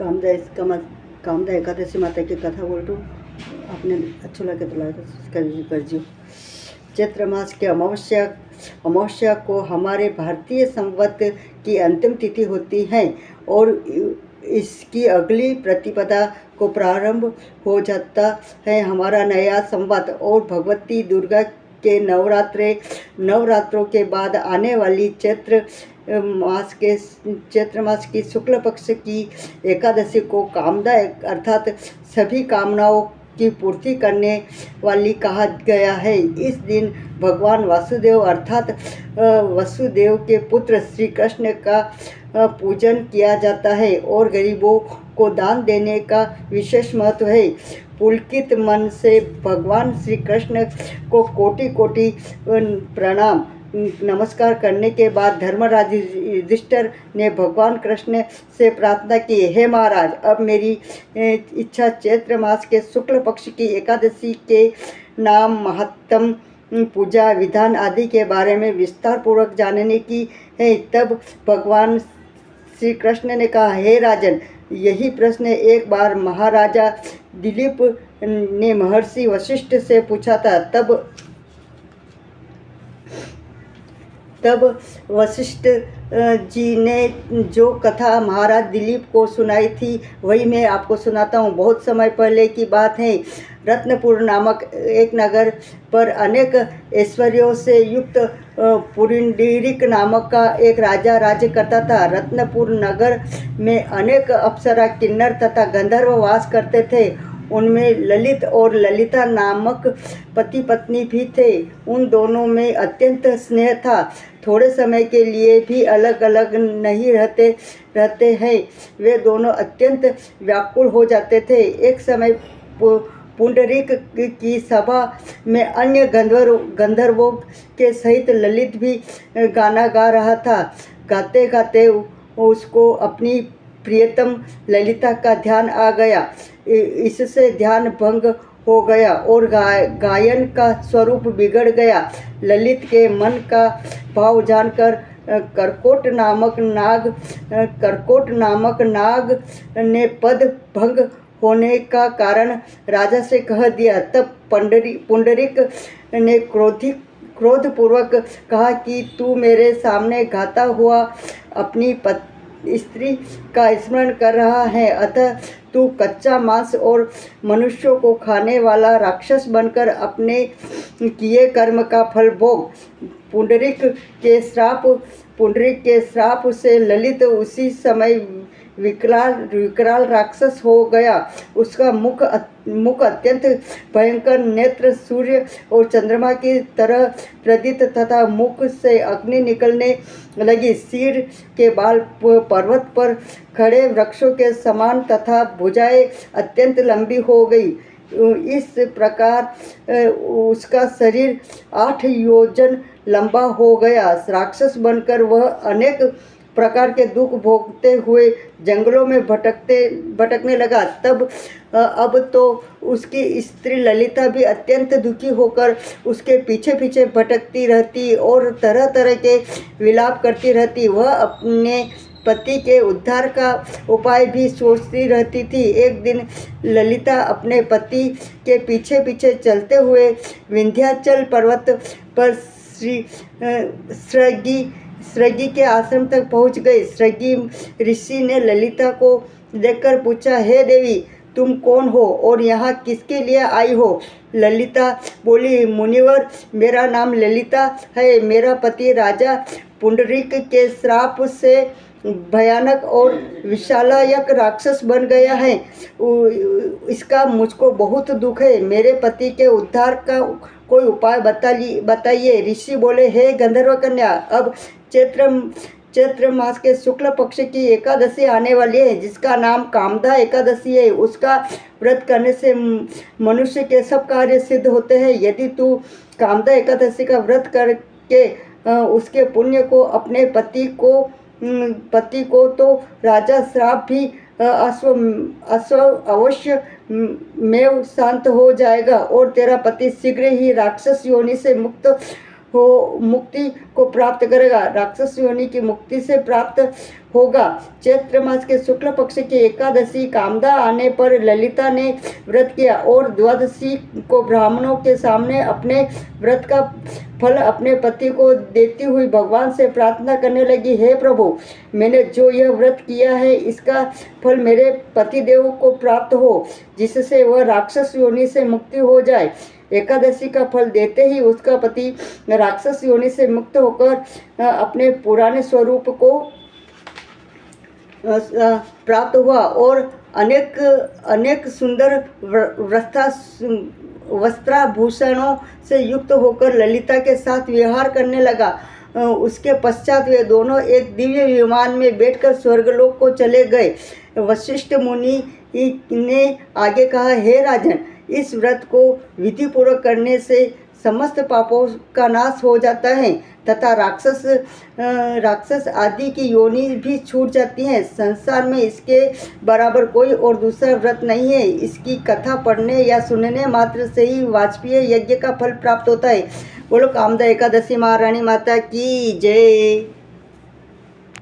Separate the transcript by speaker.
Speaker 1: कामदा एकादशी माता की कथा बोल रही हूँ। आपने अच्छा लगे तो लाइक कर दीजिए। चैत्र मास के अमावस्या को हमारे भारतीय संवत की अंतिम तिथि होती है और इसकी अगली प्रतिपदा को प्रारंभ हो जाता है हमारा नया संवत और भगवती दुर्गा के नवरात्रों के बाद आने वाली चैत्र मास की शुक्ल पक्ष की एकादशी को कामदा अर्थात सभी कामनाओं की पूर्ति करने वाली कहा गया है। इस दिन भगवान वासुदेव अर्थात वसुदेव के पुत्र श्री कृष्ण का पूजन किया जाता है और गरीबों को दान देने का विशेष महत्व है। पुलकित मन से भगवान श्री कृष्ण को कोटि कोटि प्रणाम नमस्कार करने के बाद धर्मराज युधिष्ठिर ने भगवान कृष्ण से प्रार्थना की, हे महाराज, अब मेरी इच्छा चैत्र मास के शुक्ल पक्ष की एकादशी के नाम, महात्म, पूजा विधान आदि के बारे में विस्तार पूर्वक जानने की है। तब भगवान श्री कृष्ण ने कहा, हे राजन, यही प्रश्न एक बार महाराजा दिलीप ने महर्षि वशिष्ठ से पूछा था। तब वशिष्ठ जी ने जो कथा महाराज दिलीप को सुनाई थी वही मैं आपको सुनाता हूँ। बहुत समय पहले की बात है। रत्नपुर नामक एक नगर पर अनेक ऐश्वर्यों से युक्त पुरिंदरिक नामक का एक राजा राज्य करता था। रत्नपुर नगर में अनेक अप्सरा, किन्नर तथा गंधर्व वास करते थे। उनमें ललित और ललिता नामक पति पत्नी भी थे। उन दोनों में अत्यंत स्नेह था। थोड़े समय के लिए भी अलग अलग नहीं रहते हैं। वे दोनों अत्यंत व्याकुल हो जाते थे। एक समय पुंडरीक की सभा में अन्य गंधर्वों के सहित ललित भी गाना गा रहा था। गाते गाते उसको अपनी प्रियतम ललिता का ध्यान आ गया। इससे ध्यान भंग हो गया और गायन का स्वरूप बिगड़ गया। ललित के मन का भाव जानकर करकोट नामक नाग ने पद भंग होने का कारण राजा से कह दिया। तब पुंडरीक ने क्रोधपूर्वक कहा कि तू मेरे सामने गाता हुआ अपनी स्त्री का स्मरण कर रहा है, अतः तू कच्चा मांस और मनुष्यों को खाने वाला राक्षस बनकर अपने किए कर्म का फल भोग। पुंडरीक के श्राप से ललित उसी समय विकराल राक्षस हो गया। उसका मुख अत्यंत भयंकर, नेत्र सूर्य और चंद्रमा की तरह प्रदीप्त तथा मुख से अग्नि निकलने लगी। सिर के बाल पर्वत पर खड़े वृक्षों के समान तथा भुजाएं अत्यंत लंबी हो गई। इस प्रकार उसका शरीर 8 योजन लंबा हो गया। राक्षस बनकर वह अनेक प्रकार के दुख भोगते हुए जंगलों में भटकने लगा। अब तो उसकी स्त्री ललिता भी अत्यंत दुखी होकर उसके पीछे पीछे भटकती रहती और तरह तरह के विलाप करती रहती। वह अपने पति के उद्धार का उपाय भी सोचती रहती थी। एक दिन ललिता अपने पति के पीछे पीछे चलते हुए विंध्याचल पर्वत पर श्रृंगी के आश्रम तक पहुंच गई। श्रृंगी ऋषि ने ललिता को देखकर पूछा, हे देवी, तुम कौन हो और यहाँ किसके लिए आई हो? ललिता बोली, मुनिवर, मेरा नाम ललिता है। मेरा पति राजा पुंडरीक के श्राप से भयानक और विशालायक राक्षस बन गया है। इसका मुझको बहुत दुख है। मेरे पति के उद्धार का कोई उपाय बताइए। ऋषि बोले, हे गंधर्व कन्या, अब चैत्र मास के शुक्ल पक्ष की एकादशी आने वाली है, जिसका नाम कामदा एकादशी है। उसका व्रत करने से मनुष्य के सब कार्य सिद्ध होते हैं। यदि तू कामदा एकादशी का व्रत करके उसके पुण्य को अपने पति को तो राजा श्राप भी अवश्य में शांत हो जाएगा और तेरा पति शीघ्र ही राक्षस योनि से मुक्त हो मुक्ति को प्राप्त करेगा, राक्षस योनि की मुक्ति से प्राप्त होगा। चैत्र मास के शुक्ल पक्ष की एकादशी कामदा आने पर ललिता ने व्रत किया और द्वादशी को ब्राह्मणों के सामने अपने व्रत का फल अपने पति को देती हुई भगवान से प्रार्थना करने लगी, हे प्रभु, मैंने जो यह व्रत किया है इसका फल मेरे पतिदेव को प्राप्त हो, जिससे वह राक्षस योनि से मुक्ति हो जाए। एकादशी का फल देते ही उसका पति राक्षस योनि से मुक्त होकर अपने पुराने स्वरूप को प्राप्त हुआ और अनेक सुंदर वस्त्राभूषणों से युक्त होकर ललिता के साथ विहार करने लगा। उसके पश्चात वे दोनों एक दिव्य विमान में बैठकर स्वर्गलोक को चले गए। वशिष्ठ मुनि ने आगे कहा, हे राजन, इस व्रत को विधिपूर्वक करने से समस्त पापों का नाश हो जाता है तथा राक्षस आदि की योनि भी छूट जाती हैं। संसार में इसके बराबर कोई और दूसरा व्रत नहीं है। इसकी कथा पढ़ने या सुनने मात्र से ही वाजपेयी यज्ञ का फल प्राप्त होता है। बोलो कामदा एकादशी महारानी माता की जय।